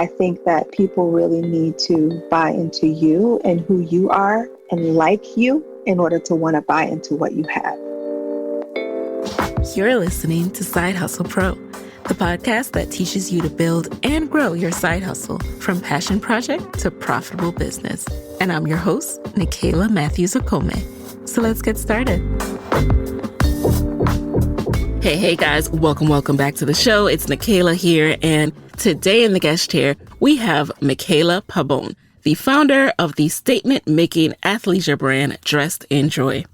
I think that people really need to buy into you and who you are and like you in order to want to buy into what you have. You're listening to Side Hustle Pro, the podcast that teaches you to build and grow your side hustle from passion project to profitable business. And I'm your host, Mikaela Okome. So let's get started. Hey guys, welcome back to the show. It's Mikaela here, and today in the guest chair, we have Mikaela Pabon, the founder of the statement-making athleisure brand Dressed in Joy.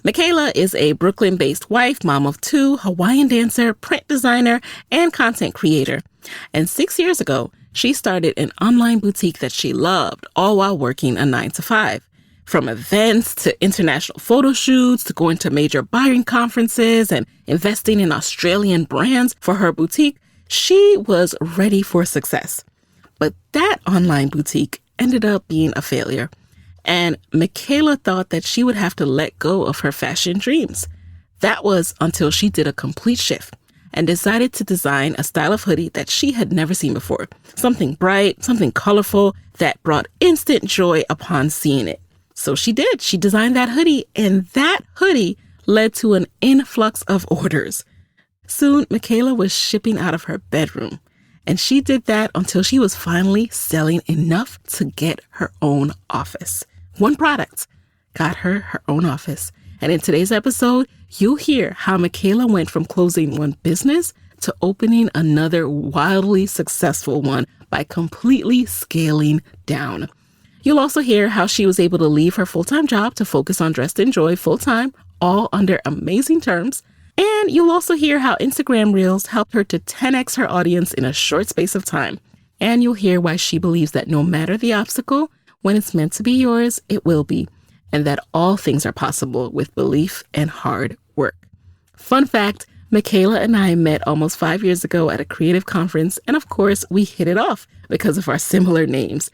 Mikaela is a Brooklyn-based wife, mom of two, Hawaiian dancer, print designer, and content creator. And 6 years ago, she started an online boutique that she loved, all while working a 9-to-5. From events to international photo shoots to going to major buying conferences and investing in Australian brands for her boutique, she was ready for success. But that online boutique ended up being a failure. And Mikaela thought that she would have to let go of her fashion dreams. That was until she did a complete shift and decided to design a style of hoodie that she had never seen before. Something bright, something colorful that brought instant joy upon seeing it. So she did. She designed that hoodie, and that hoodie led to an influx of orders. Soon, Mikaela was shipping out of her bedroom, and she did that until she was finally selling enough to get her own office. One product got her own office. And in today's episode, you'll hear how Mikaela went from closing one business to opening another wildly successful one by completely scaling down. You'll also hear how she was able to leave her full-time job to focus on Dressed in Joy full-time, all under amazing terms. And you'll also hear how Instagram Reels helped her to 10x her audience in a short space of time. And you'll hear why she believes that no matter the obstacle, when it's meant to be yours, it will be. And that all things are possible with belief and hard work. Fun fact, Mikaela and I met almost 5 years ago at a creative conference. And of course, we hit it off because of our similar names.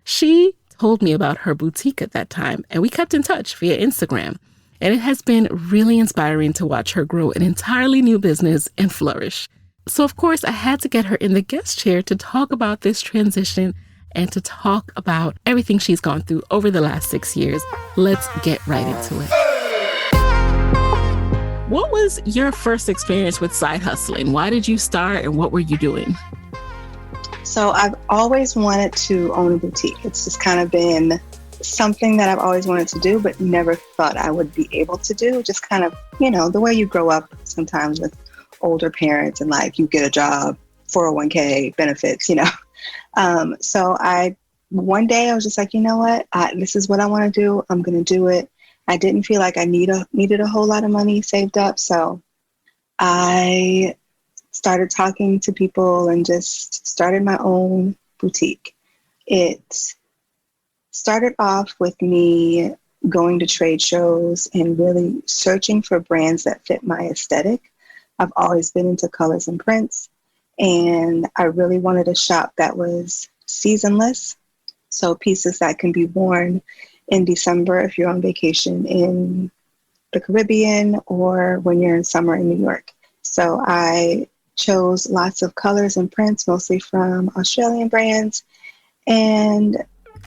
She told me about her boutique at that time, and we kept in touch via Instagram. And it has been really inspiring to watch her grow an entirely new business and flourish. So of course, I had to get her in the guest chair to talk about this transition and to talk about everything she's gone through over the last 6 years. Let's get right into it. What was your first experience with side hustling? Why did you start, and what were you doing? So I've always wanted to own a boutique. It's just kind of been something that I've always wanted to do, but never thought I would be able to do. Just kind of, the way you grow up sometimes with older parents and like you get a job, 401k benefits, So one day I was just like, you know what, this is what I want to do. I'm going to do it. I didn't feel like I needed a whole lot of money saved up. So I started talking to people and just started my own boutique. It started off with me going to trade shows and really searching for brands that fit my aesthetic. I've always been into colors and prints, and I really wanted a shop that was seasonless. So pieces that can be worn in December if you're on vacation in the Caribbean or when you're in summer in New York. So I chose lots of colors and prints, mostly from Australian brands. And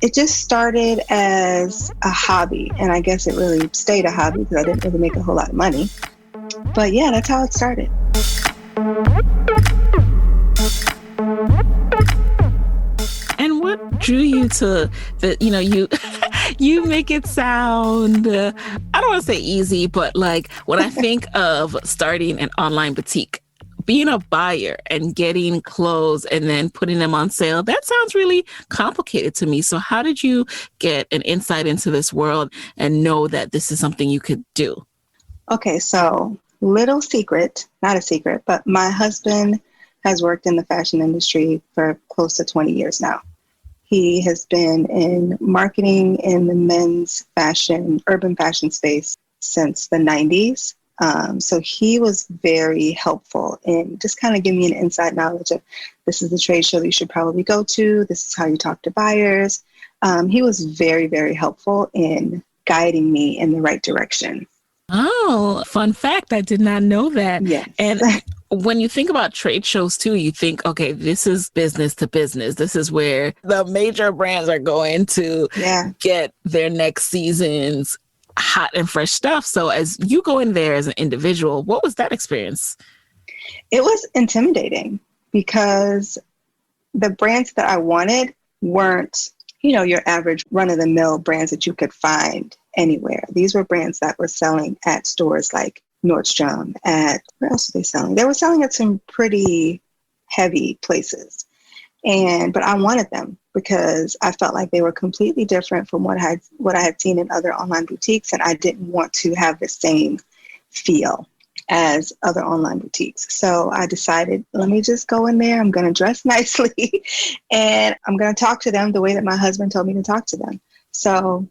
it just started as a hobby. And I guess it really stayed a hobby because I didn't really make a whole lot of money. But yeah, that's how it started. And what drew you to you make it sound, I don't want to say easy, but like when I think of starting an online boutique, being a buyer and getting clothes and then putting them on sale, that sounds really complicated to me. So how did you get an insight into this world and know that this is something you could do? Okay, so little secret, not a secret, but my husband has worked in the fashion industry for close to 20 years now. He has been in marketing in the men's fashion, urban fashion space since the 90s. So he was very helpful in just kind of giving me an inside knowledge of this is the trade show that you should probably go to. This is how you talk to buyers. He was very, very helpful in guiding me in the right direction. Oh, fun fact. I did not know that. Yes. And When you think about trade shows too, you think, okay, this is business to business. This is where the major brands are going to get their next season's hot and fresh stuff. So as you go in there as an individual, what was that experience? It was intimidating because the brands that I wanted weren't, your average run-of-the-mill brands that you could find anywhere. These were brands that were selling at stores like Nordstrom, where else were they selling? They were selling at some pretty heavy places. But I wanted them because I felt like they were completely different from what I had seen in other online boutiques. And I didn't want to have the same feel as other online boutiques. So I decided, let me just go in there. I'm going to dress nicely and I'm going to talk to them the way that my husband told me to talk to them. So,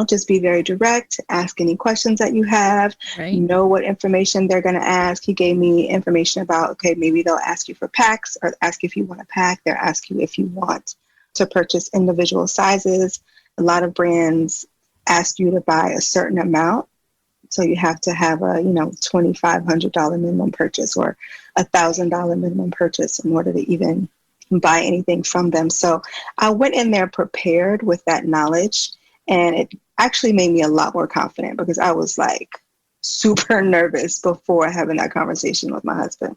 just be very direct, ask any questions that you have, know what information they're going to ask. He gave me information about, okay, maybe they'll ask you for packs or ask if you want a pack. They'll ask you if you want to purchase individual sizes. A lot of brands ask you to buy a certain amount. So you have to have a, $2,500 minimum purchase or $1,000 minimum purchase in order to even buy anything from them. So I went in there prepared with that knowledge, and it actually made me a lot more confident because I was like super nervous before having that conversation with my husband.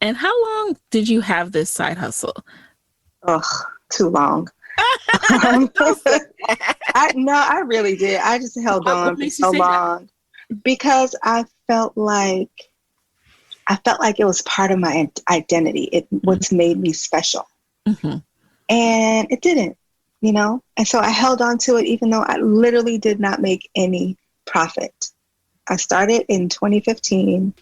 And how long did you have this side hustle? Ugh, too long. I really did. I just held on for so long. Because I felt like it was part of my identity. It what's made me special. Mm-hmm. And it didn't, And so I held on to it even though I literally did not make any profit. I started in 2015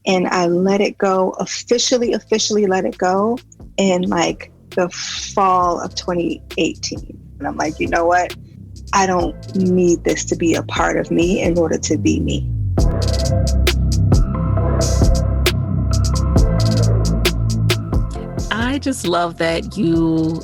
and I let it go, officially let it go in like the fall of 2018. And I'm like, you know what? I don't need this to be a part of me in order to be me. I just love that you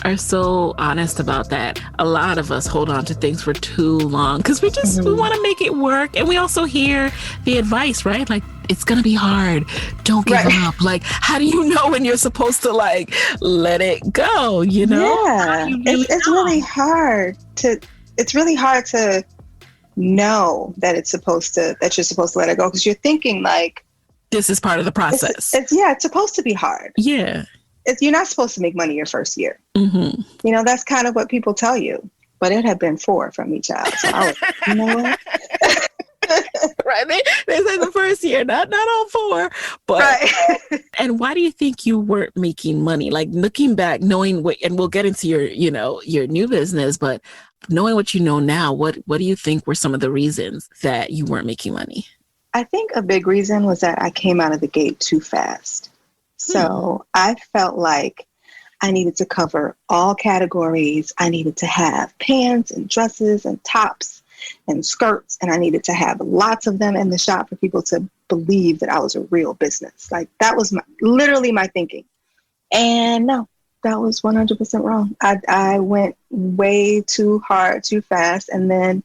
are so honest about that. A lot of us hold on to things for too long because we want to make it work. And we also hear the advice, right? Like, it's going to be hard. Don't give up. Like, how do you know when you're supposed to like let it go? Yeah, it's really hard to. It's really hard to know that you're supposed to let it go because you're thinking like this is part of the process. It's supposed to be hard. Yeah. You're not supposed to make money your first year. Mm-hmm. That's kind of what people tell you, but it had been 4 from each child. So I was, you know what? Right. They say the first year, not all 4, but, right. And why do you think you weren't making money? Like looking back, knowing what, and we'll get into your new business, but knowing what you know now, what do you think were some of the reasons that you weren't making money? I think a big reason was that I came out of the gate too fast. So I felt like I needed to cover all categories. I needed to have pants and dresses and tops and skirts, and I needed to have lots of them in the shop for people to believe that I was a real business. Like that was literally my thinking. And no, that was 100% wrong. I went way too hard, too fast. And then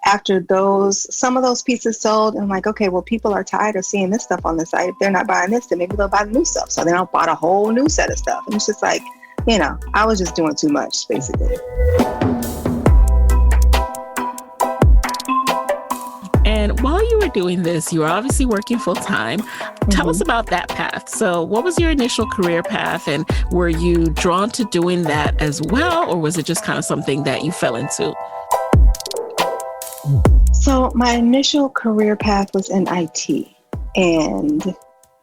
after some of those pieces sold, I'm like, okay, well, people are tired of seeing this stuff on the site. If they're not buying this, then maybe they'll buy the new stuff. So then I bought a whole new set of stuff. And it's just like, I was just doing too much, basically. And while you were doing this, you were obviously working full time. Tell us about that path. So what was your initial career path? And were you drawn to doing that as well? Or was it just kind of something that you fell into? So my initial career path was in IT, and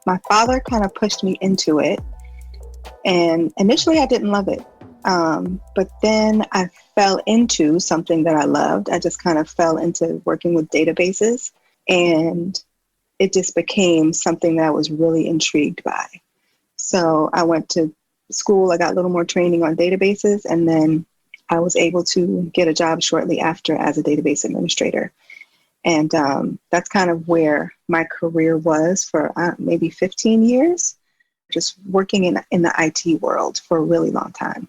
my father kind of pushed me into it. And initially I didn't love it. But then I fell into something that I loved. I just kind of fell into working with databases, and it just became something that I was really intrigued by. So I went to school, I got a little more training on databases, and then I was able to get a job shortly after as a database administrator. And that's kind of where my career was for maybe 15 years, just working in the IT world for a really long time.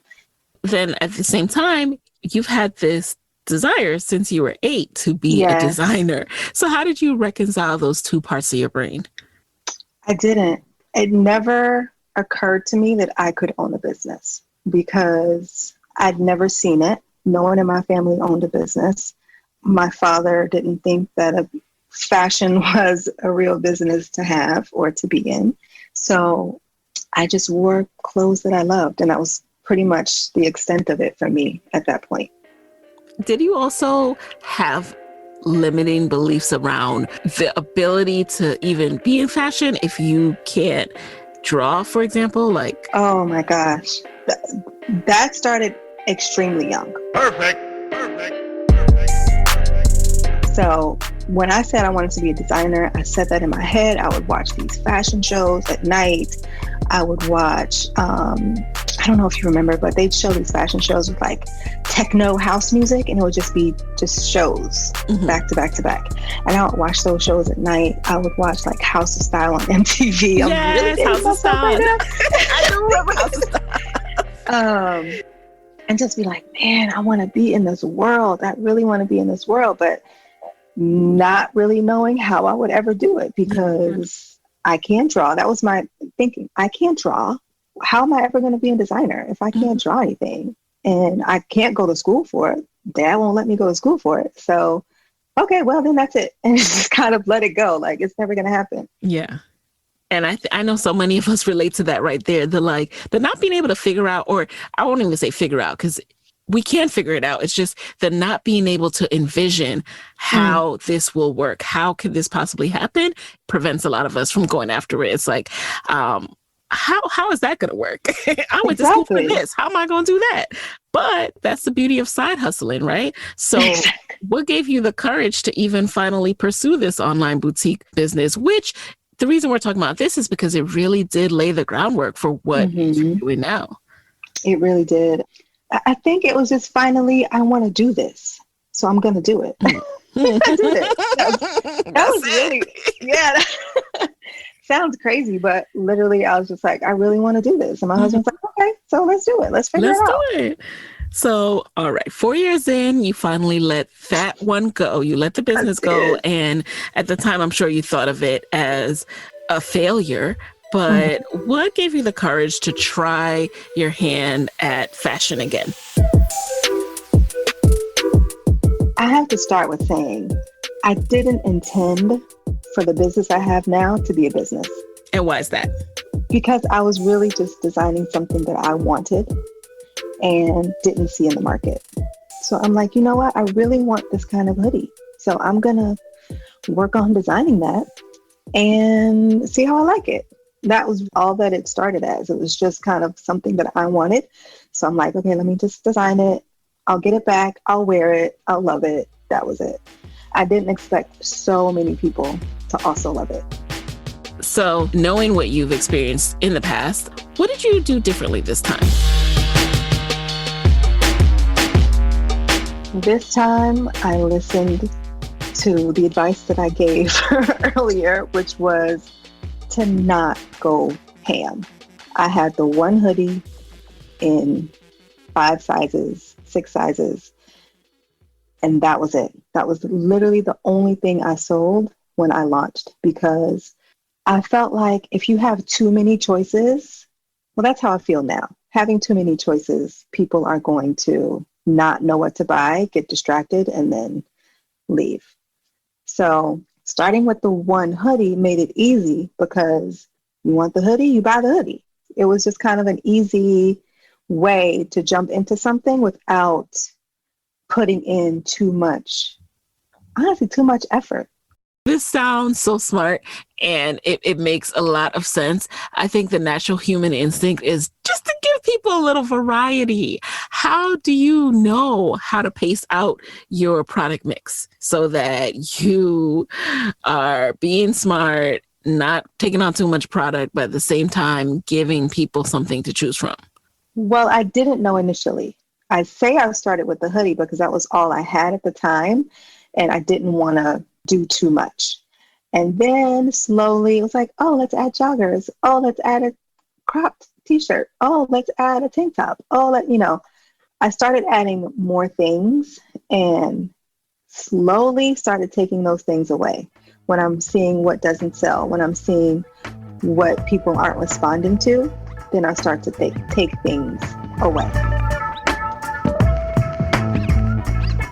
Then at the same time, you've had this desire since you were 8 to be a designer. So how did you reconcile those two parts of your brain? I didn't. It never occurred to me that I could own a business because I'd never seen it. No one in my family owned a business. My father didn't think that fashion was a real business to have or to be in. So I just wore clothes that I loved. And that was pretty much the extent of it for me at that point. Did you also have limiting beliefs around the ability to even be in fashion if you can't draw, for example? Like, oh my gosh, that started extremely young. Perfect. So when I said I wanted to be a designer, I said that in my head. I would watch these fashion shows at night. I would watch, I don't know if you remember, but they'd show these fashion shows with like techno house music, and it would just be shows back to back to back. And I would watch those shows at night. I would watch like House of Style on MTV. Yes, I'm really House of Style. Right now. I do remember House of Style. And just be like, man, I want to be in this world. I really want to be in this world, but not really knowing how I would ever do it because I can't draw. That was my thinking. I can't draw. How am I ever going to be a designer if I can't draw anything? And I can't go to school for it. Dad won't let me go to school for it. So, okay, well, then that's it. And just kind of let it go. Like, it's never going to happen. Yeah. And I know so many of us relate to that right there. The not being able to figure out, or I won't even say figure out, because we can figure it out. It's just the not being able to envision how this will work. How could this possibly happen? Prevents a lot of us from going after it. It's like, how is that going to work? I went to school for this. How am I going to do that? But that's the beauty of side hustling, right? So what gave you the courage to even finally pursue this online boutique business, which the reason we're talking about this is because it really did lay the groundwork for what you're doing now. It really did. I think it was just finally, I want to do this. So I'm going to do it. I did it. That was really, yeah. Sounds crazy, but literally I was just like, I really want to do this. And my husband's like, okay, so let's do it. Let's figure it out. Let's do it. So, all right, 4 years in, you finally let that one go. You let the business go. And at the time, I'm sure you thought of it as a failure. But what gave you the courage to try your hand at fashion again? I have to start with saying I didn't intend for the business I have now to be a business. And why is that? Because I was really just designing something that I wanted and didn't see in the market. So I'm like, you know what? I really want this kind of hoodie. So I'm going to work on designing that and see how I like it. That was all that it started as. It was just kind of something that I wanted. So I'm like, okay, let me just design it. I'll get it back. I'll wear it. I'll love it. That was it. I didn't expect so many people to also love it. So knowing what you've experienced in the past, what did you do differently this time? This time I listened to the advice that I gave earlier, which was to not go ham. I had the one hoodie in 5 sizes, 6 sizes, and that was it. That was literally the only thing I sold when I launched, because I felt like if you have too many choices, well, that's how I feel now. Having too many choices, people are going to not know what to buy, get distracted, and then leave. So starting with the one hoodie made it easy because you want the hoodie, you buy the hoodie. It was just kind of an easy way to jump into something without putting in too much effort. This sounds so smart, and it makes a lot of sense. I think the natural human instinct is just to give people a little variety. How do you know how to pace out your product mix so that you are being smart, not taking on too much product, but at the same time giving people something to choose from? Well, I didn't know initially. I say I started with the hoodie because that was all I had at the time, and I didn't want to do too much. And then slowly it was like, oh, let's add joggers. Oh, let's add a cropped t-shirt. Oh, let's add a tank top. I started adding more things and slowly started taking those things away when I'm seeing what doesn't sell, when I'm seeing what people aren't responding to, then I start to take things away.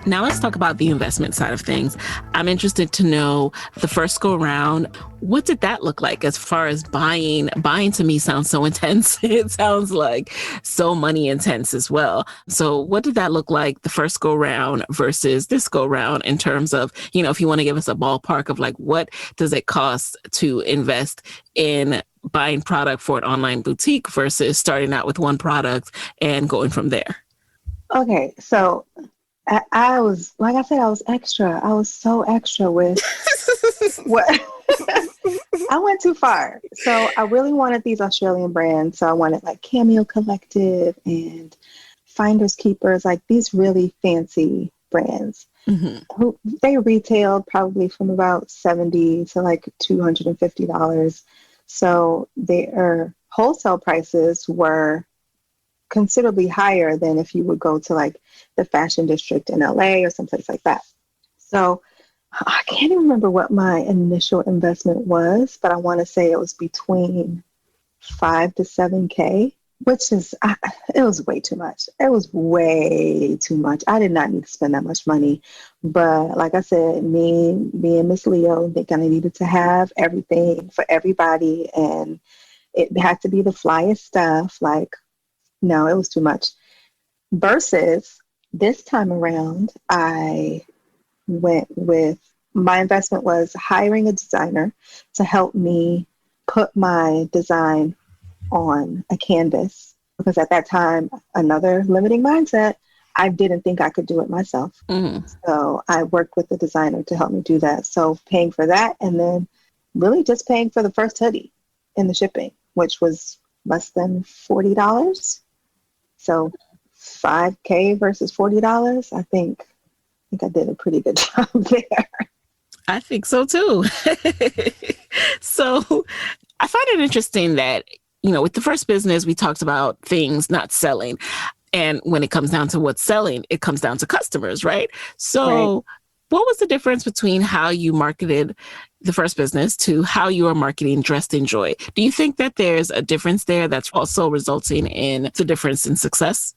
Now let's talk about the investment side of things. I'm interested to know the first go around. What did that look like as far as buying? Buying to me sounds so intense. It sounds like so money intense as well. So what did that look like the first go round versus this go round in terms of, if you want to give us a ballpark of like, what does it cost to invest in buying product for an online boutique versus starting out with one product and going from there? Okay, so I was, like I said, I was extra. I was so extra with what I went too far. So I really wanted these Australian brands. So I wanted like Cameo Collective and Finders Keepers, like these really fancy brands. Who they retailed probably from about $70 to like $250. So their wholesale prices were considerably higher than if you would go to like the fashion district in LA or someplace like that. So I can't even remember what my initial investment was, but I want to say it was between 5 to 7K, which is, it was way too much. It was way too much. I did not need to spend that much money. But like I said, me being Miss Leo, they kind of needed to have everything for everybody. And it had to be the flyest stuff. Like, no, it was too much. Versus this time around, I went with, my investment was hiring a designer to help me put my design on a canvas. Because at that time, another limiting mindset, I didn't think I could do it myself. So I worked with the designer to help me do that. So paying for that, and then really just paying for the first hoodie and the shipping, which was less than $40. So $5K versus $40. I think I did a pretty good job there. I think so too. So I find it interesting that, with the first business, we talked about things not selling. And when it comes down to what's selling, it comes down to customers, right? So right. What was the difference between how you marketed the first business to how you are marketing Dressed in Joy? Do you think that there's a difference there that's also resulting in the difference in success?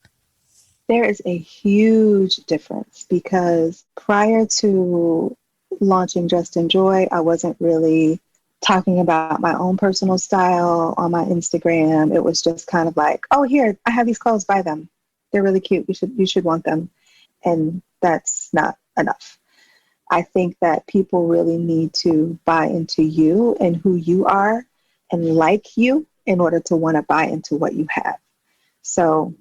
There is a huge difference because prior to launching Dressed in Joy, I wasn't really talking about my own personal style on my Instagram. It was just kind of like, oh, here, I have these clothes, buy them. They're really cute. You should want them. And that's not enough. I think that people really need to buy into you and who you are and like you in order to want to buy into what you have. So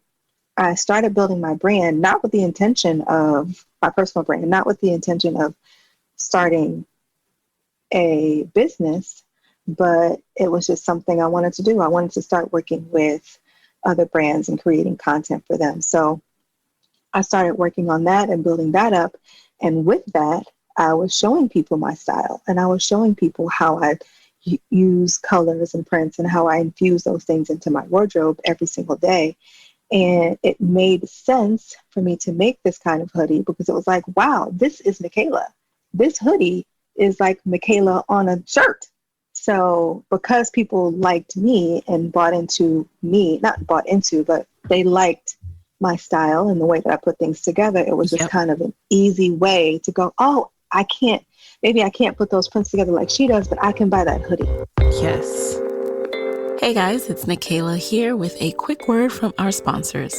I started building my brand, not with the intention of my personal brand, not with the intention of starting a business, but it was just something I wanted to do. I wanted to start working with other brands and creating content for them. So I started working on that and building that up. And with that, I was showing people my style, and I was showing people how I use colors and prints and how I infuse those things into my wardrobe every single day. And it made sense for me to make this kind of hoodie because it was like, wow, this is Mikaela. This hoodie is like Mikaela on a shirt. So because people liked me and bought into me, not bought into, but they liked my style and the way that I put things together, it was just kind of an easy way to go, oh, maybe I can't put those prints together like she does, but I can buy that hoodie. Yes. Hey guys, it's Mikaela here with a quick word from our sponsors.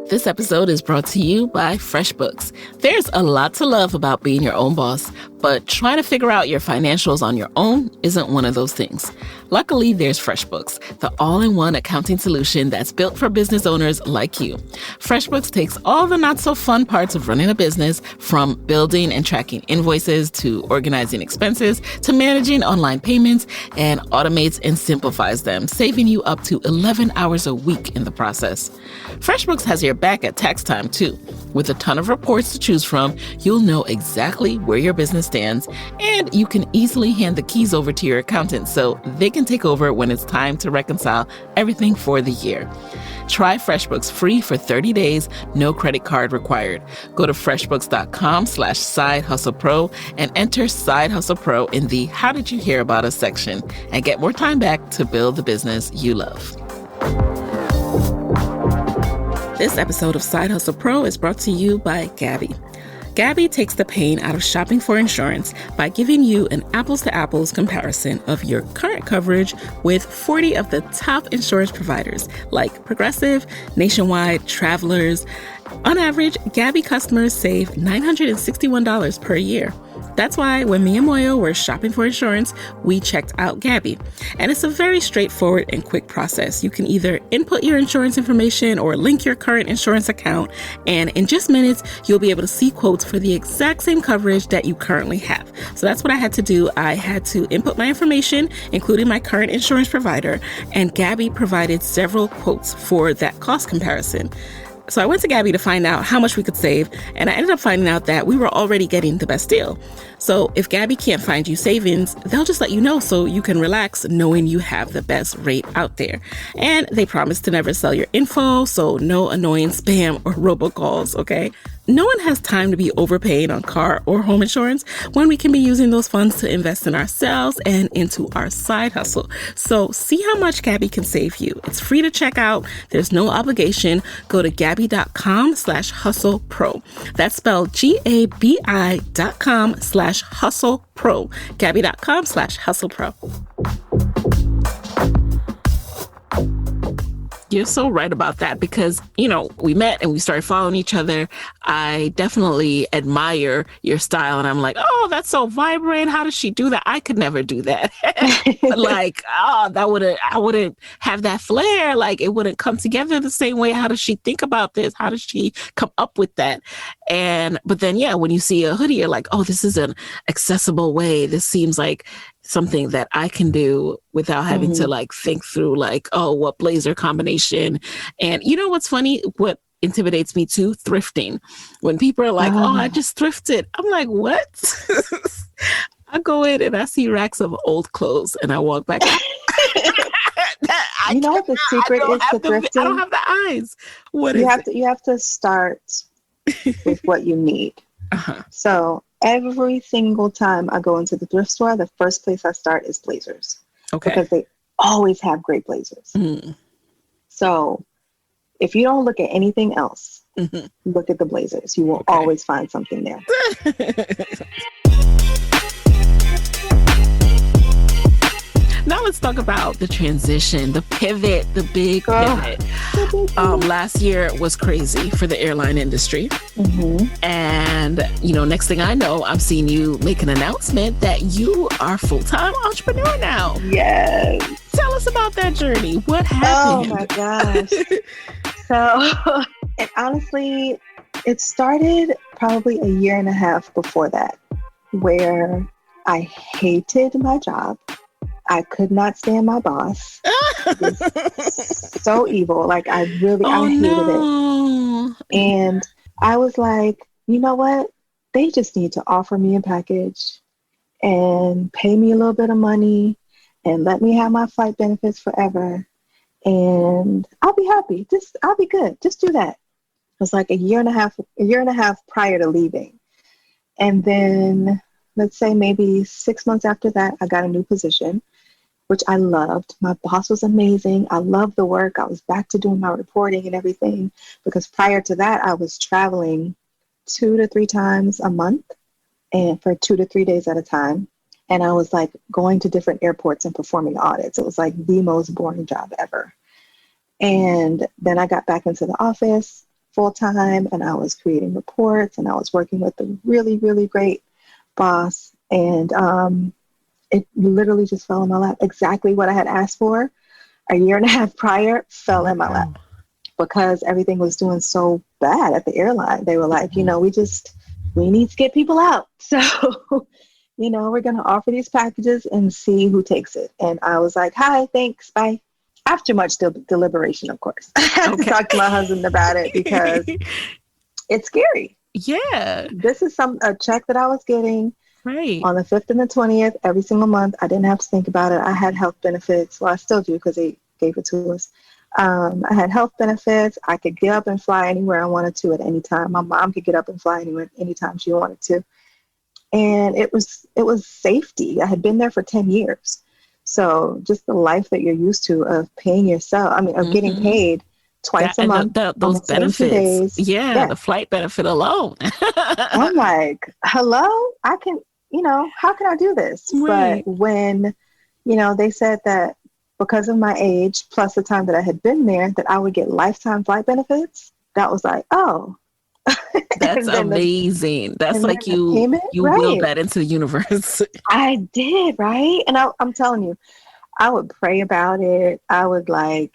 This episode is brought to you by FreshBooks. There's a lot to love about being your own boss, but trying to figure out your financials on your own isn't one of those things. Luckily, there's FreshBooks, the all-in-one accounting solution that's built for business owners like you. FreshBooks takes all the not-so-fun parts of running a business, from building and tracking invoices to organizing expenses to managing online payments, and automates and simplifies them, saving you up to 11 hours a week in the process. FreshBooks has your back at tax time, too. With a ton of reports to choose from, you'll know exactly where your business stands, and you can easily hand the keys over to your accountant so they can take over when it's time to reconcile everything for the year. Try FreshBooks free for 30 days, no credit card required. Go to freshbooks.com/sidehustlepro and enter Side Hustle Pro in the How Did You Hear About Us section and get more time back to build the business you love. This episode of Side Hustle Pro is brought to you by Gabby. Gabby takes the pain out of shopping for insurance by giving you an apples-to-apples comparison of your current coverage with 40 of the top insurance providers like Progressive, Nationwide, Travelers. On average, Gabby customers save $961 per year. That's why when me and Moyo were shopping for insurance, we checked out Gabby. And it's a very straightforward and quick process. You can either input your insurance information or link your current insurance account. And in just minutes, you'll be able to see quotes for the exact same coverage that you currently have. So that's what I had to do. I had to input my information, including my current insurance provider, and Gabby provided several quotes for that cost comparison. So I went to Gabby to find out how much we could save, and I ended up finding out that we were already getting the best deal. So if Gabby can't find you savings, they'll just let you know so you can relax knowing you have the best rate out there. And they promise to never sell your info, so no annoying spam or robocalls, okay? No one has time to be overpaying on car or home insurance when we can be using those funds to invest in ourselves and into our side hustle. So see how much Gabby can save you. It's free to check out. There's no obligation. Go to gabby.com/hustlepro. That's spelled GABI.com/hustlepro. Gabby.com/hustlepro. You're so right about that because, we met and we started following each other. I definitely admire your style and I'm like, oh, that's so vibrant. How does she do that? I could never do that. I wouldn't have that flair. Like it wouldn't come together the same way. How does she think about this? How does she come up with that? But then, when you see a hoodie, you're like, oh, this is an accessible way. This seems like something that I can do without having to think through what blazer combination. And you know what's funny? What intimidates me too? Thrifting. When people are like, oh, I just thrifted. I'm like, what? I go in and I see racks of old clothes and I walk back. You know what the secret is to thrifting? I don't have the eyes. You have to start with what you need. Uh-huh. So every single time I go into the thrift store, the first place I start is blazers. Okay. Because they always have great blazers. Mm-hmm. So if you don't look at anything else, look at the blazers. You will always find something there. Now let's talk about the transition, the pivot, the big pivot. Last year was crazy for the airline industry. Mm-hmm. And, next thing I know, I'm seeing you make an announcement that you are a full-time entrepreneur now. Yes. Tell us about that journey. What happened? Oh my gosh. So, and honestly, it started probably a year and a half before that, where I hated my job. I could not stand my boss. It was so evil. I hated it. And I was like, you know what? They just need to offer me a package and pay me a little bit of money and let me have my flight benefits forever. And I'll be happy. I'll be good. Just do that. It was like a year and a half prior to leaving. And then let's say maybe 6 months after that, I got a new position, which I loved. My boss was amazing. I loved the work. I was back to doing my reporting and everything because prior to that, I was traveling 2 to 3 times a month and for 2 to 3 days at a time. And I was going to different airports and performing audits. It was the most boring job ever. And then I got back into the office full time and I was creating reports and I was working with a really, really great boss. And it literally just fell in my lap. Exactly what I had asked for a year and a half prior fell in my lap because everything was doing so bad at the airline. They were like, we need to get people out. So, we're going to offer these packages and see who takes it. And I was like, hi, thanks, bye. After much deliberation, of course. I had to talk to my husband about it because it's scary. Yeah. This is a check that I was getting. Right. On the 5th and the 20th, every single month. I didn't have to think about it. I had health benefits. Well, I still do because they gave it to us. I had health benefits. I could get up and fly anywhere I wanted to at any time. My mom could get up and fly anywhere anytime she wanted to. And it was safety. I had been there for 10 years. So just the life that you're used to of paying yourself, of getting paid twice a month on those the same 2 benefits. days. Yeah, the flight benefit alone. I'm like, hello, I can, how can I do this? Right. But when, they said that because of my age, plus the time that I had been there, that I would get lifetime flight benefits, that was like, oh. That's amazing. That's like you willed that into the universe. I did, right? And I'm telling you, I would pray about it. I would I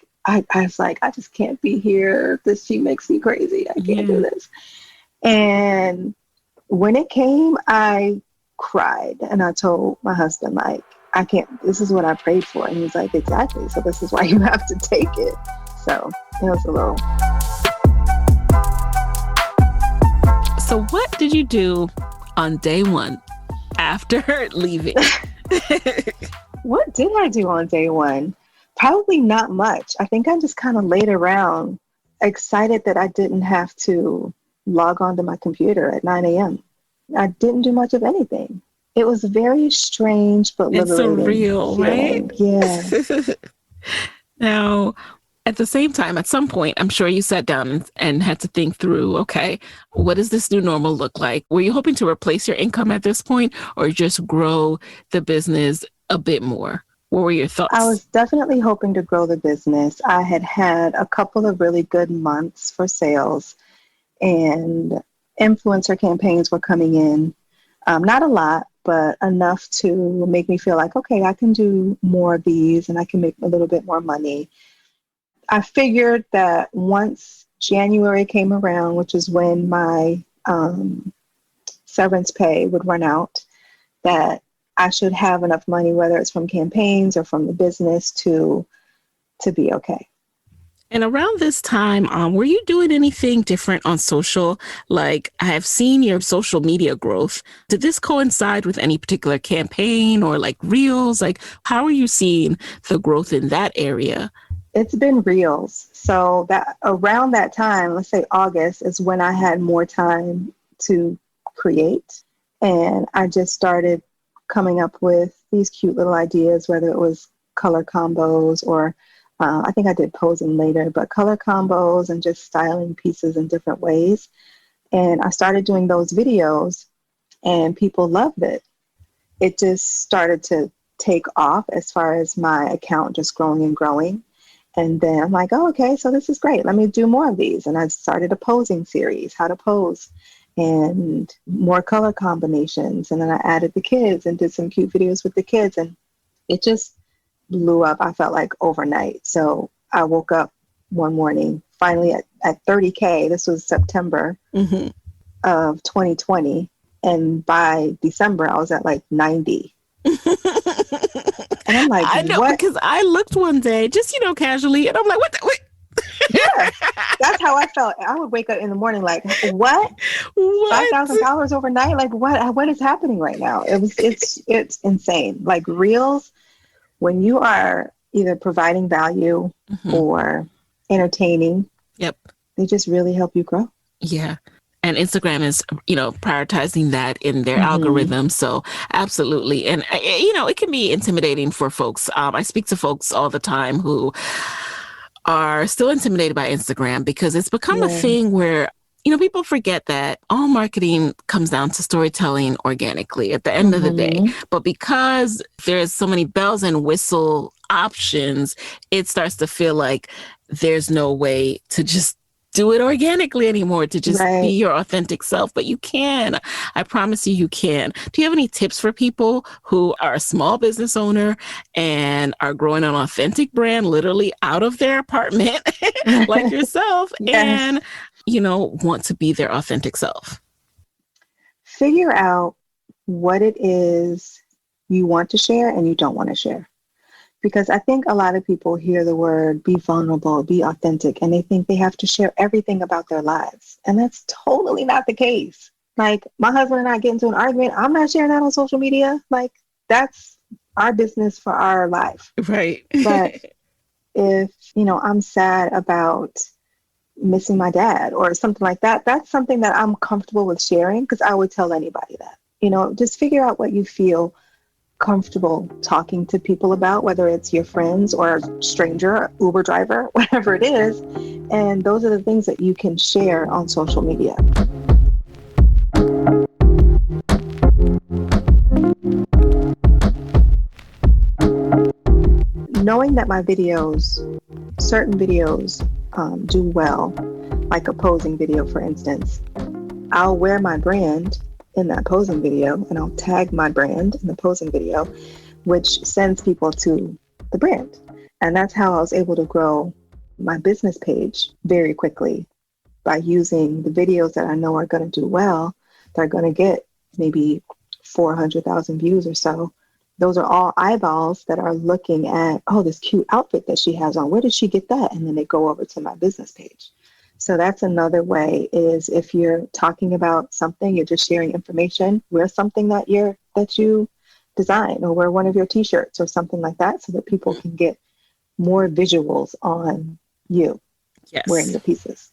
was like, I just can't be here. She makes me crazy. I can't do this. And when it came, I cried and I told my husband, like, I can't, this is what I prayed for. And he's like, exactly. So this is why you have to take it. So it was a little. So what did you do on day one after leaving? What did I do on day one? Probably not much. I think I just kind of laid around, excited that I didn't have to log onto my computer at 9 a.m. I didn't do much of anything. It was very strange, but liberating. It's surreal, right? Yeah. Now, at the same time, at some point, I'm sure you sat down and had to think through, okay, what does this new normal look like? Were you hoping to replace your income at this point or just grow the business a bit more? What were your thoughts? I was definitely hoping to grow the business. I had had a couple of really good months for sales, and influencer campaigns were coming in. Not a lot, but enough to make me feel like, okay, I can do more of these and I can make a little bit more money. I figured that once January came around, which is when my severance pay would run out, that I should have enough money, whether it's from campaigns or from the business, to be okay. And around this time, were you doing anything different on social? Like, I have seen your social media growth. Did this coincide with any particular campaign or like reels? Like, how are you seeing the growth in that area? It's been reels. So that around that time, let's say August, is when I had more time to create. And I just started coming up with these cute little ideas, whether it was color combos or I think I did posing later, but color combos and just styling pieces in different ways. And I started doing those videos and people loved it. It just started to take off as far as my account just growing and growing. And then I'm like, oh, okay, so this is great. Let me do more of these. And I started a posing series, how to pose, and more color combinations. And then I added the kids and did some cute videos with the kids. And it just blew up, I felt like, overnight. So I woke up one morning, finally at 30K. This was September of 2020. And by December, I was at like 90. And I'm like, I know, what? Because I looked one day, just, casually, and I'm like, what? Yeah, that's how I felt. I would wake up in the morning like, what? $5,000 overnight? Like, what is happening right now? It's insane. Like reels, when you are either providing value or entertaining, they just really help you grow. Yeah. And Instagram is, prioritizing that in their algorithm. So absolutely. And, it can be intimidating for folks. I speak to folks all the time who are still intimidated by Instagram because it's become a thing where, people forget that all marketing comes down to storytelling organically at the end of the day. But because there's so many bells and whistle options, it starts to feel like there's no way to just do it organically anymore, to just be your authentic self. But you can. I promise you can. Do you have any tips for people who are a small business owner and are growing an authentic brand literally out of their apartment like yourself and, want to be their authentic self? Figure out what it is you want to share and you don't want to share. Because I think a lot of people hear the word be vulnerable, be authentic, and they think they have to share everything about their lives. And that's totally not the case. Like, my husband and I get into an argument, I'm not sharing that on social media. Like, that's our business for our life. Right. But if, I'm sad about missing my dad or something like that, that's something that I'm comfortable with sharing because I would tell anybody that. Just figure out what you feel comfortable talking to people about, whether it's your friends or a stranger, Uber driver, whatever it is. And those are the things that you can share on social media. Knowing that my certain videos do well, like a posing video, for instance, I'll wear my brand in that posing video and I'll tag my brand in the posing video, which sends people to the brand. And that's how I was able to grow my business page very quickly, by using the videos that I know are going to do well. They're going to get maybe 400,000 views or so. Those are all eyeballs that are looking at, oh, this cute outfit that she has on. Where did she get that? And then they go over to my business page. So that's another way, is if you're talking about something, you're just sharing information, wear something that you design, or wear one of your t-shirts or something like that, so that people can get more visuals on you wearing the pieces.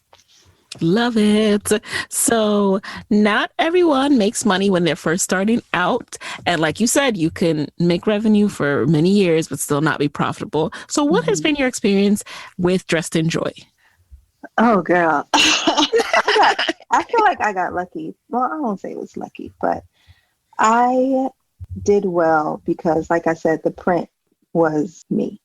Love it. So not everyone makes money when they're first starting out. And like you said, you can make revenue for many years, but still not be profitable. So what has been your experience with Dressed in Joy? Oh, girl. I feel like I got lucky. Well, I won't say it was lucky, but I did well because, like I said, the print was me.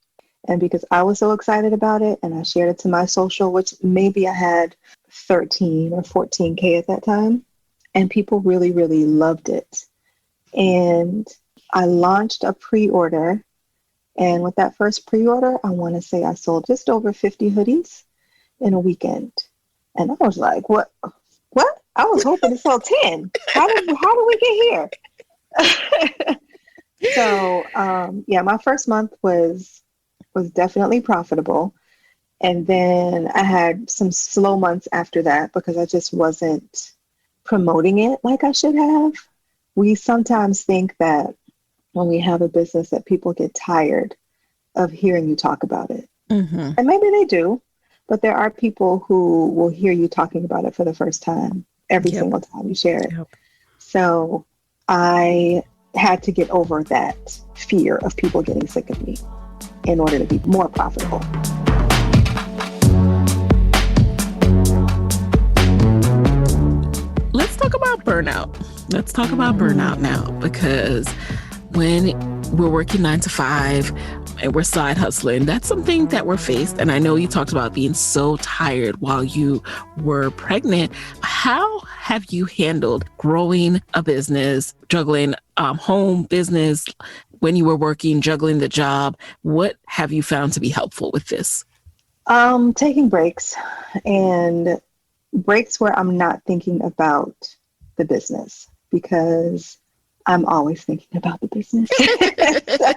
And because I was so excited about it and I shared it to my social, which maybe I had 13 or 14K at that time, and people really, really loved it. And I launched a pre-order. And with that first pre-order, I want to say I sold just over 50 hoodies in a weekend. And I was like, what? I was hoping to sell 10. How did we get here? So, my first month was definitely profitable. And then I had some slow months after that because I just wasn't promoting it like I should have. We sometimes think that when we have a business that people get tired of hearing you talk about it. Mm-hmm. And maybe they do, but there are people who will hear you talking about it for the first time every single time you share it. So I had to get over that fear of people getting sick of me in order to be more profitable. Let's talk about burnout. Let's talk about burnout now, because when we're working 9 to 5 and we're side hustling, that's something that we're faced. And I know you talked about being so tired while you were pregnant. How have you handled growing a business, juggling home business when you were working, juggling the job? What have you found to be helpful with this? Taking breaks, and breaks where I'm not thinking about the business, because I'm always thinking about the business. So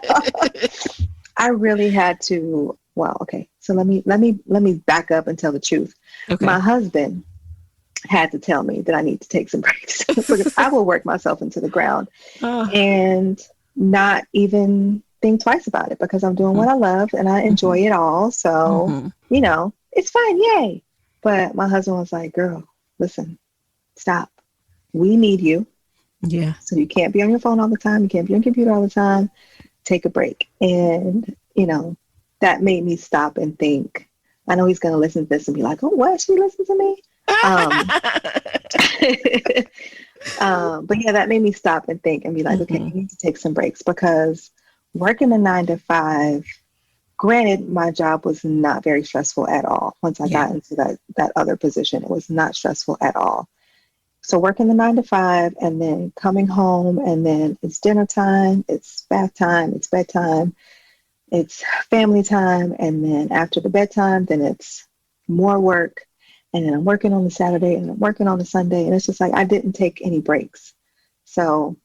I really had to, so let me back up and tell the truth. Okay. My husband had to tell me that I need to take some breaks because I will work myself into the ground and not even think twice about it, because I'm doing what I love and I enjoy it all. So, it's fine. Yay. But my husband was like, girl, listen, stop. We need you. Yeah. So you can't be on your phone all the time. You can't be on your computer all the time. Take a break. And, that made me stop and think. I know he's going to listen to this and be like, oh, what? She listened to me? But yeah, that made me stop and think and be like, okay, you need to take some breaks, because working a 9 to 5, granted, my job was not very stressful at all. Once I got into that other position, it was not stressful at all. So working the 9 to 5 and then coming home, and then it's dinner time, it's bath time, it's bedtime, it's family time. And then after the bedtime, then it's more work. And then I'm working on the Saturday and I'm working on the Sunday. And it's just like, I didn't take any breaks. So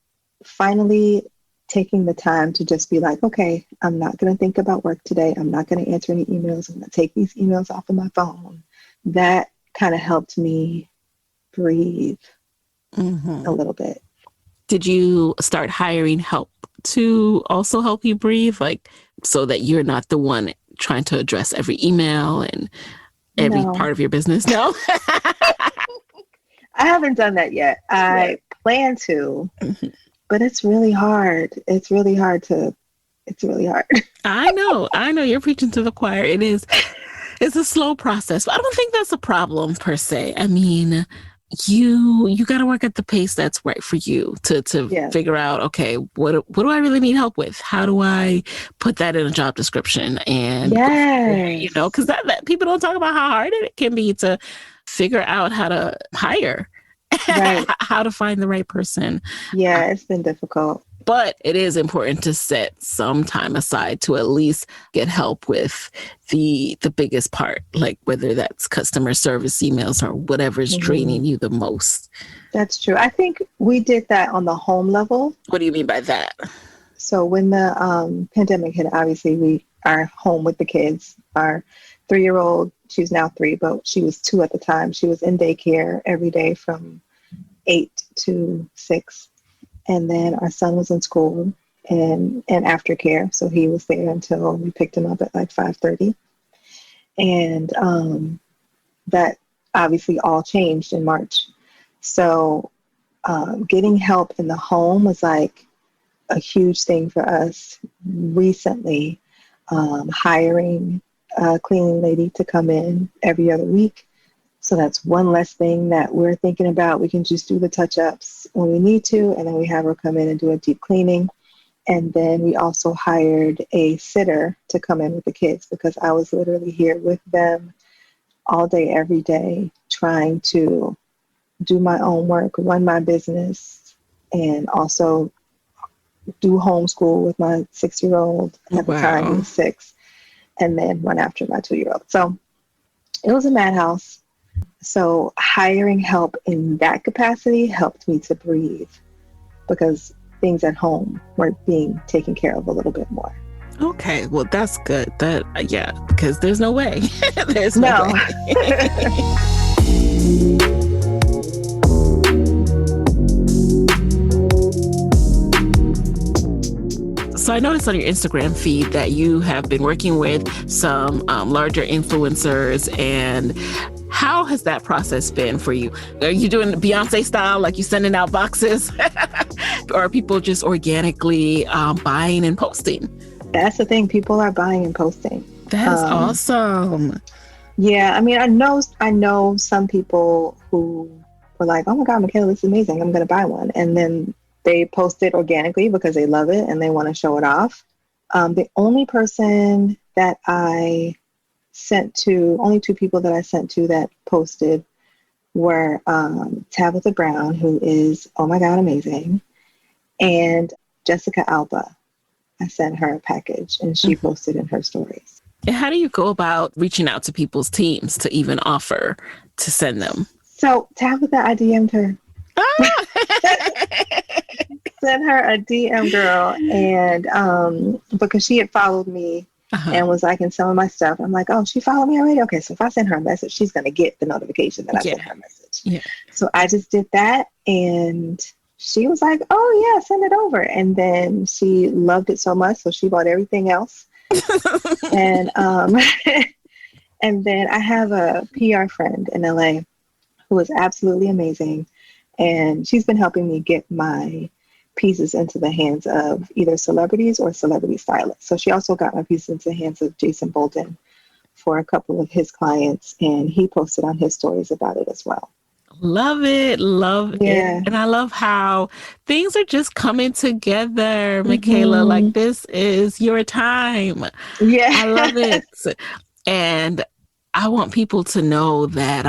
finally taking the time to just be like, okay, I'm not going to think about work today. I'm not going to answer any emails. I'm going to take these emails off of my phone. That kind of helped me breathe a little bit. Did you start hiring help to also help you breathe, like so that you're not the one trying to address every email and every No, part of your business? No. I haven't done that yet. I plan to, but it's really hard. It's really hard. I know you're preaching to the choir. It's a slow process, but I don't think that's a problem per se. I mean, you got to work at the pace that's right for you to figure out, okay, what do I really need help with? How do I put that in a job description? And because that people don't talk about how hard it can be to figure out how to hire, Right. how to find the right person. Yeah, it's been difficult. But it is important to set some time aside to at least get help with the biggest part, like whether that's customer service emails or whatever's draining you the most. That's true. I think we did that on the home level. What do you mean by that? So when the pandemic hit, obviously we are home with the kids. Our 3-year-old, she's now 3, but she was 2 at the time. She was in daycare every day from 8 to 6. And then our son was in school and aftercare. So he was there until we picked him up at like 5:30. And that obviously all changed in March. So getting help in the home was like a huge thing for us recently. Hiring a cleaning lady to come in every other week. So that's one less thing that we're thinking about. We can just do the touch-ups when we need to, and then we have her come in and do a deep cleaning. And then we also hired a sitter to come in with the kids because I was literally here with them all day, every day, trying to do my own work, run my business, and also do homeschool with my 6-year-old at the time, he was 6, and then run after my 2-year-old. So it was a madhouse. So hiring help in that capacity helped me to breathe because things at home were being taken care of a little bit more. Okay, well, that's good. Because there's no way. There's no way. So I noticed on your Instagram feed that you have been working with some larger influencers, and how has that process been for you? Are you doing Beyonce style, like you sending out boxes? Or are people just organically buying and posting? That's the thing. People are buying and posting. That's awesome. Yeah. I mean, I know some people who were like, oh my God, Mikaela, this is amazing. I'm going to buy one. And then they post it organically because they love it and they want to show it off. The only person that I sent to, only 2 people that I sent to that posted were Tabitha Brown, who is, oh my God, amazing, and Jessica Alba. I sent her a package and she posted in her stories. And how do you go about reaching out to people's teams to even offer to send them? So Tabitha, I DM'd her. Sent her a DM, girl, and because she had followed me and was like in some of my stuff. I'm like, oh, she followed me already? Okay, so if I send her a message, she's going to get the notification that I sent her a message. Yeah. So I just did that, and she was like, oh, yeah, send it over. And then she loved it so much, so she bought everything else. And and then I have a PR friend in LA who is absolutely amazing, and she's been helping me get my pieces into the hands of either celebrities or celebrity stylists. So she also got my pieces into the hands of Jason Bolton for a couple of his clients, and he posted on his stories about it as well. Love it. And I love how things are just coming together, Mikaela. Like, this is your time. Yeah. I love it. And I want people to know that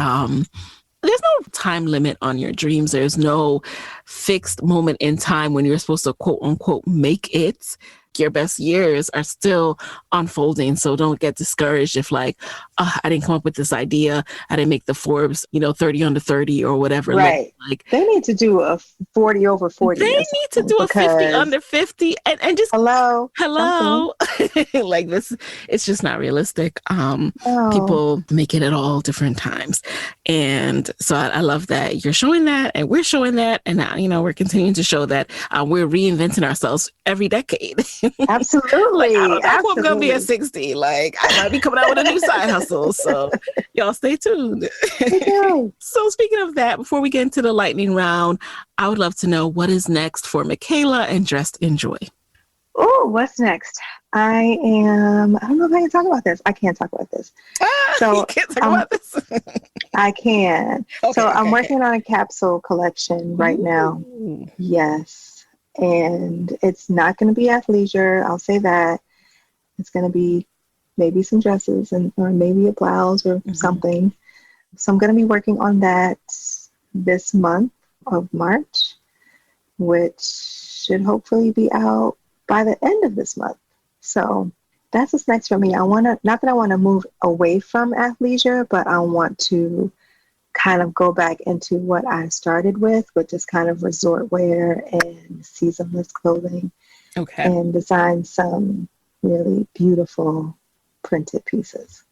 there's no time limit on your dreams. There's no fixed moment in time when you're supposed to, quote unquote, make it. Your best years are still unfolding. So don't get discouraged if like, I didn't come up with this idea. I didn't make the Forbes, 30 under 30 or whatever. Right. Like they need to do a 40 over 40. They need to do a 50 under 50 and just hello. Like this, it's just not realistic. People make it at all different times. And so I love that you're showing that and we're showing that. And now, we're continuing to show that we're reinventing ourselves every decade. Absolutely. Like, I don't know who I'm going to be Absolutely. at 60. Like, I might be coming out with a new side hustle. So y'all stay tuned. Okay. So speaking of that, before we get into the lightning round, I would love to know what is next for Mikaela and Dressed in Joy. Oh, what's next? I don't know if I can talk about this. I can't talk about this. So you can't talk about this? I can. Okay, So I'm okay. working on a capsule collection right now. Yes. And it's not going to be athleisure. I'll say that. It's going to be maybe some dresses or maybe a blouse or something. So I'm going to be working on that this month of March, which should hopefully be out by the end of this month. So that's what's next for me. Not that I want to move away from athleisure, but I want to kind of go back into what I started with, which is kind of resort wear and seasonless clothing. Okay. And design some really beautiful printed pieces.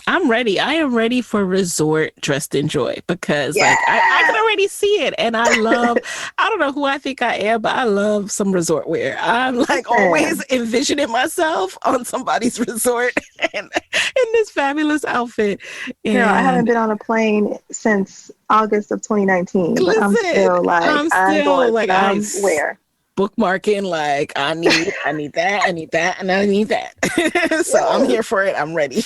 I'm ready. I am ready for resort Dressed in Joy because like I can already see it. And I don't know who I think I am, but I love some resort wear. I'm like always envisioning myself on somebody's resort and in this fabulous outfit. And girl, I haven't been on a plane since August of 2019, but I'm still like, I'm going somewhere. Bookmarking, like I need that, I need that, and I need that. So I'm here for it. I'm ready.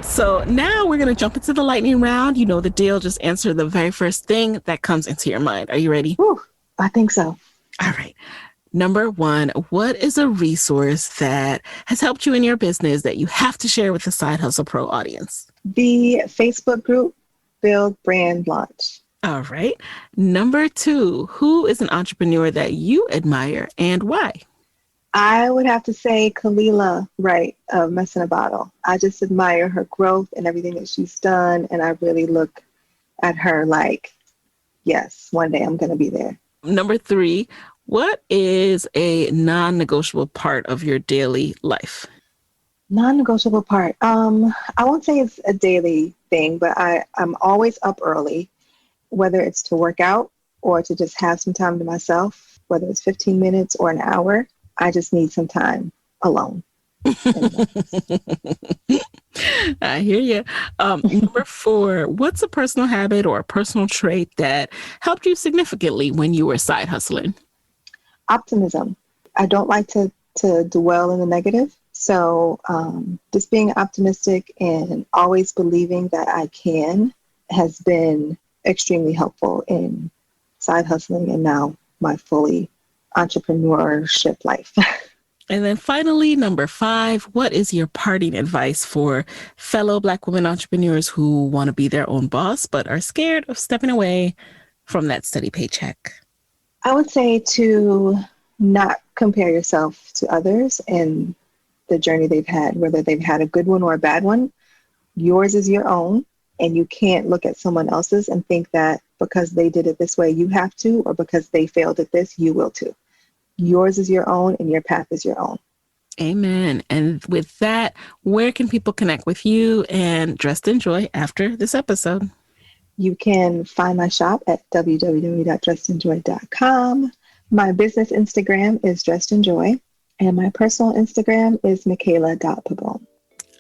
So now we're going to jump into the lightning round. You know the deal. Just answer the very first thing that comes into your mind. Are you ready? Ooh, I think so. All right. Number one, what is a resource that has helped you in your business that you have to share with the Side Hustle Pro audience? The Facebook group, Build Brand Launch. All right. Number two, who is an entrepreneur that you admire and why? I would have to say Kalila Wright of Mess in a Bottle. I just admire her growth and everything that she's done. And I really look at her like, yes, one day I'm going to be there. Number three, what is a non-negotiable part of your daily life? Non-negotiable part. I won't say it's a daily thing, but I'm always up early, whether it's to work out or to just have some time to myself, whether it's 15 minutes or an hour. I just need some time alone. I hear you. Number four, what's a personal habit or a personal trait that helped you significantly when you were side hustling? Optimism. I don't like to dwell in the negative. So just being optimistic and always believing that I can has been extremely helpful in side hustling and now my fully entrepreneurship life. And then finally, number five, what is your parting advice for fellow Black women entrepreneurs who want to be their own boss but are scared of stepping away from that steady paycheck? I would say to not compare yourself to others and the journey they've had, whether they've had a good one or a bad one. Yours is your own, and you can't look at someone else's and think that because they did it this way, you have to, or because they failed at this, you will too. Yours is your own and your path is your own. Amen. And with that, where can people connect with you and Dressed in Joy after this episode? You can find my shop at www.dressedinjoy.com. My business Instagram is Dressed in Joy, and my personal Instagram is Mikaela.Pabon.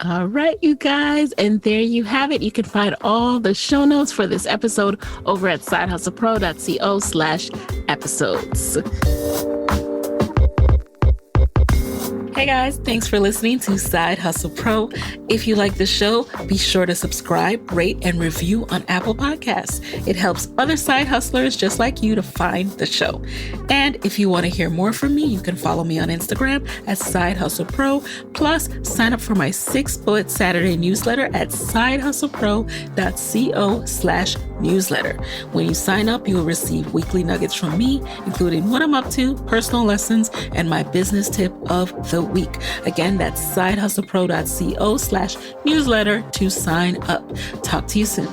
All right, you guys. And there you have it. You can find all the show notes for this episode over at sidehustlepro.co/episodes. Hey guys, thanks for listening to Side Hustle Pro. If you like the show, be sure to subscribe, rate, and review on Apple Podcasts. It helps other side hustlers just like you to find the show. And if you want to hear more from me, you can follow me on Instagram at Side Hustle Pro. Plus, sign up for my 6-bullet Saturday newsletter at sidehustlepro.co/newsletter. When you sign up, you will receive weekly nuggets from me, including what I'm up to, personal lessons, and my business tip of the week. Again, that's sidehustlepro.co/newsletter to sign up. Talk to you soon.